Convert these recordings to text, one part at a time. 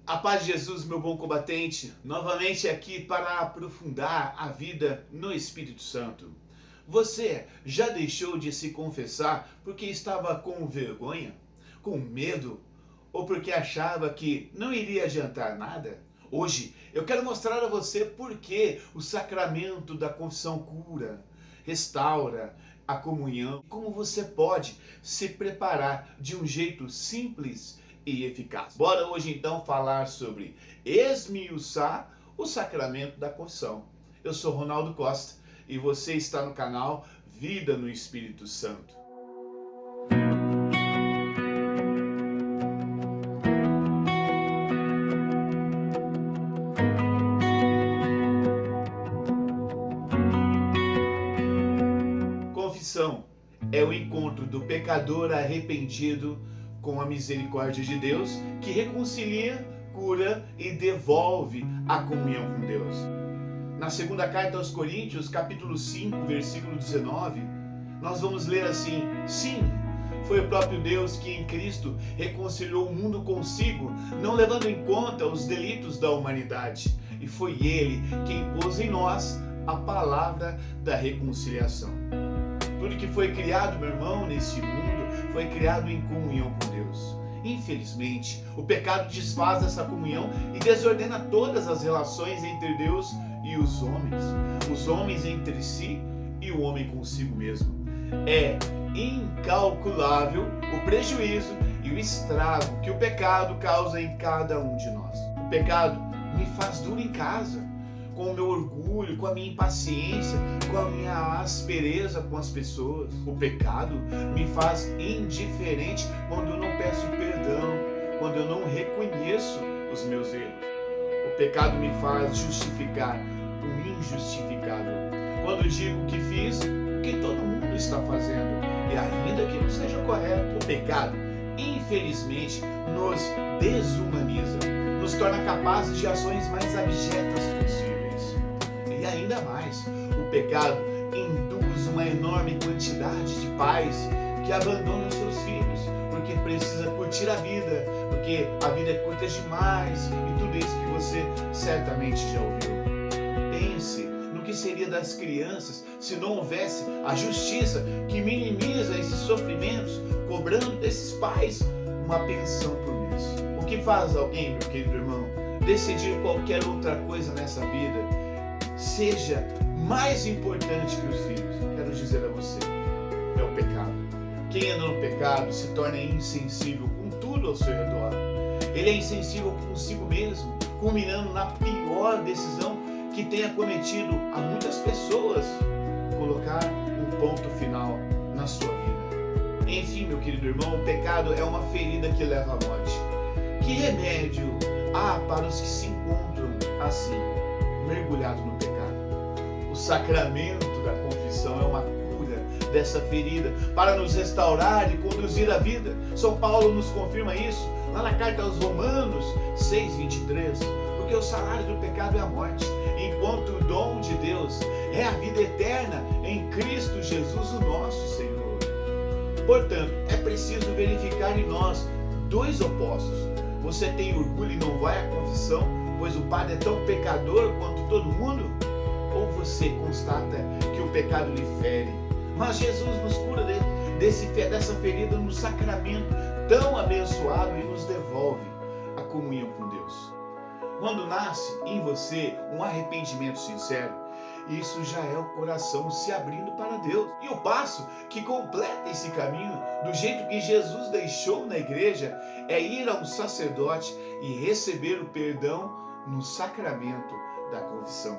A paz de Jesus, meu bom combatente, novamente aqui para aprofundar a vida no Espírito Santo. Você já deixou de se confessar porque estava com vergonha, com medo, ou porque achava que não iria adiantar nada? Hoje eu quero mostrar a você por que o sacramento da confissão cura, restaura a comunhão, como você pode se preparar de um jeito simples e eficaz. Bora hoje então falar sobre esmiuçar o sacramento da confissão. Eu sou Ronaldo Costa e você está no canal Vida no Espírito Santo. Confissão é o encontro do pecador arrependido com a misericórdia de Deus, que reconcilia, cura e devolve a comunhão com Deus. Na segunda carta aos Coríntios, capítulo 5, versículo 19, nós vamos ler assim: sim, foi o próprio Deus que em Cristo reconciliou o mundo consigo, não levando em conta os delitos da humanidade. E foi Ele quem pôs em nós a palavra da reconciliação. Tudo que foi criado, meu irmão, nesse mundo, foi criado em comunhão com Deus. Infelizmente, o pecado desfaz essa comunhão e desordena todas as relações entre Deus e os homens entre si e o homem consigo mesmo. É incalculável o prejuízo e o estrago que o pecado causa em cada um de nós. O pecado me faz duro em casa, com o meu orgulho, com a minha impaciência, com a minha aspereza com as pessoas. O pecado me faz indiferente quando eu não peço perdão, quando eu não reconheço os meus erros. O pecado me faz justificar o injustificável, quando digo que fiz o que todo mundo está fazendo, e ainda que não seja correto. O pecado, infelizmente, nos desumaniza, nos torna capazes de ações mais abjetas possíveis. E ainda mais, o pecado induz uma enorme quantidade de pais que abandonam seus filhos porque precisa curtir a vida, porque a vida é curta demais e tudo isso que você certamente já ouviu. Pense no que seria das crianças se não houvesse a justiça que minimiza esses sofrimentos, cobrando desses pais uma pensão por mês. O que faz alguém, meu querido irmão, decidir qualquer outra coisa nessa vida seja mais importante que os filhos? Quero dizer a você, é o pecado. Quem anda no pecado se torna insensível com tudo ao seu redor. Ele é insensível consigo mesmo, culminando na pior decisão que tenha cometido a muitas pessoas: colocar um ponto final na sua vida. Enfim, meu querido irmão, o pecado é uma ferida que leva à morte. Que remédio há para os que se encontram assim, mergulhados no pecado? O sacramento da confissão é uma cura dessa ferida para nos restaurar e conduzir a vida. São Paulo nos confirma isso lá na carta aos Romanos 6:23, porque o salário do pecado é a morte, enquanto o dom de Deus é a vida eterna em Cristo Jesus, o nosso Senhor. Portanto, é preciso verificar em nós dois opostos. Você tem orgulho e não vai à confissão, pois o padre é tão pecador quanto todo mundo? Ou você constata que o pecado lhe fere, mas Jesus nos cura dessa ferida no sacramento tão abençoado e nos devolve a comunhão com Deus? Quando nasce em você um arrependimento sincero, isso já é o coração se abrindo para Deus. E o passo que completa esse caminho, do jeito que Jesus deixou na igreja, é ir a um sacerdote e receber o perdão no sacramento da confissão.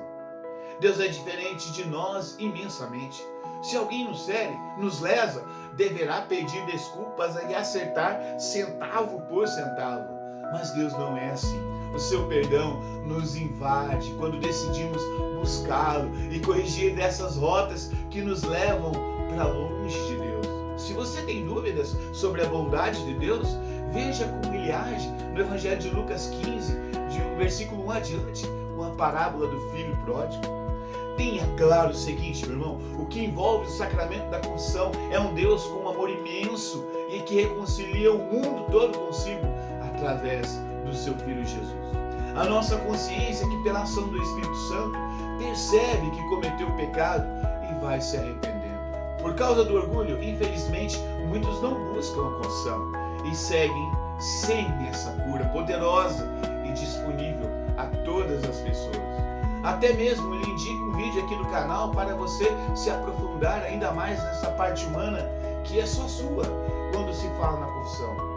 Deus é diferente de nós imensamente. Se alguém nos fere, nos lesa, deverá pedir desculpas e acertar centavo por centavo. Mas Deus não é assim. O seu perdão nos invade quando decidimos buscá-lo e corrigir dessas rotas que nos levam para longe de Deus. Se você tem dúvidas sobre a bondade de Deus, veja como ele age no Evangelho de Lucas 15, de versículo 1 adiante, com a parábola do filho pródigo. Tenha claro o seguinte, meu irmão: o que envolve o sacramento da confissão é um Deus com um amor imenso e que reconcilia o mundo todo consigo, através do seu Filho Jesus. A nossa consciência que pela ação do Espírito Santo percebe que cometeu o pecado e vai se arrependendo. Por causa do orgulho, infelizmente, muitos não buscam a confissão e seguem sem essa cura poderosa e disponível a todas as pessoas. Até mesmo lhe indico um vídeo aqui no canal para você se aprofundar ainda mais nessa parte humana que é só sua quando se fala na confissão.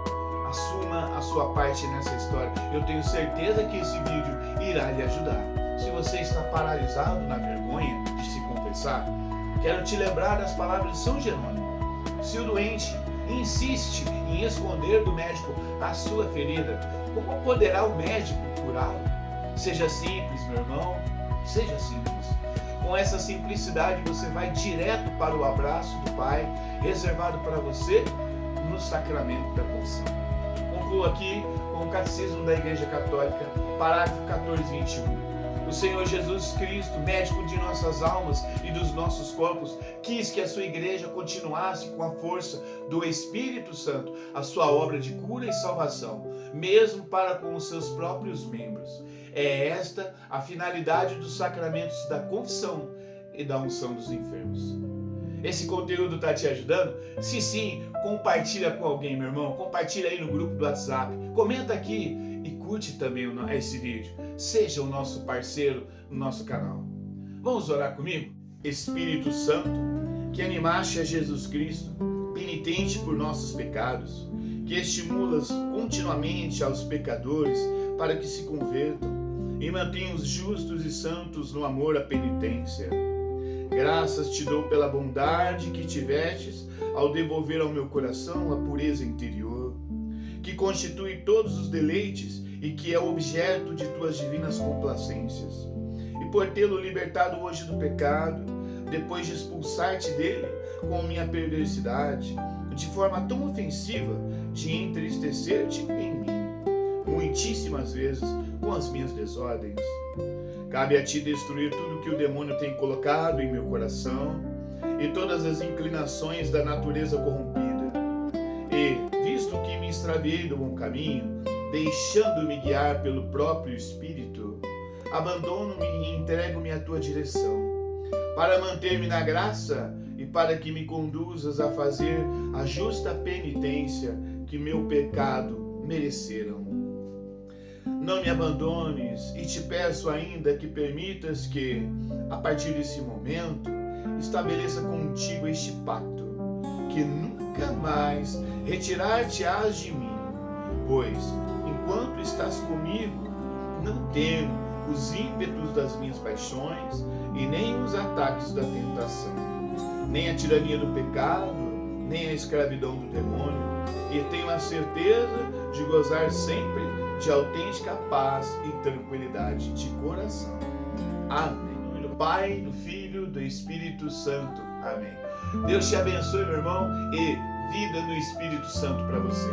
Assuma a sua parte nessa história. Eu tenho certeza que esse vídeo irá lhe ajudar. Se você está paralisado na vergonha de se confessar, quero te lembrar das palavras de São Jerônimo. Se o doente insiste em esconder do médico a sua ferida, como poderá o médico curá-lo? Seja simples, meu irmão, seja simples. Com essa simplicidade você vai direto para o abraço do Pai, reservado para você no sacramento da confissão. Concluo aqui com o Catecismo da Igreja Católica, parágrafo 1421. O Senhor Jesus Cristo, médico de nossas almas e dos nossos corpos, quis que a sua igreja continuasse com a força do Espírito Santo a sua obra de cura e salvação, mesmo para com os seus próprios membros. É esta a finalidade dos sacramentos da confissão e da unção dos enfermos. Esse conteúdo está te ajudando? Se sim, compartilha com alguém, meu irmão. Compartilha aí no grupo do WhatsApp. Comenta aqui e curte também esse vídeo. Seja o nosso parceiro no nosso canal. Vamos orar comigo? Espírito Santo, que animaste a Jesus Cristo, penitente por nossos pecados, que estimulas continuamente aos pecadores para que se convertam e mantenha os justos e santos no amor à penitência. Graças te dou pela bondade que tivestes ao devolver ao meu coração a pureza interior, que constitui todos os deleites e que é objeto de tuas divinas complacências. E por tê-lo libertado hoje do pecado, depois de expulsar-te dele com minha perversidade, de forma tão ofensiva de entristecer-te em mim, muitíssimas vezes com as minhas desordens. Cabe a ti destruir tudo que o demônio tem colocado em meu coração e todas as inclinações da natureza corrompida. E, visto que me extraviei do bom caminho, deixando-me guiar pelo próprio Espírito, abandono-me e entrego-me à tua direção, para manter-me na graça e para que me conduzas a fazer a justa penitência que meu pecado mereceram. Não me abandones e te peço ainda que permitas que, a partir desse momento, estabeleça contigo este pacto, que nunca mais retirar-te-ás de mim, pois, enquanto estás comigo, não temo os ímpetos das minhas paixões e nem os ataques da tentação, nem a tirania do pecado, nem a escravidão do demônio, e tenho a certeza de gozar sempre de autêntica paz e tranquilidade de coração. Amém. Em nome do Pai, do Filho, do Espírito Santo. Amém. Deus te abençoe, meu irmão, e vida no Espírito Santo para você.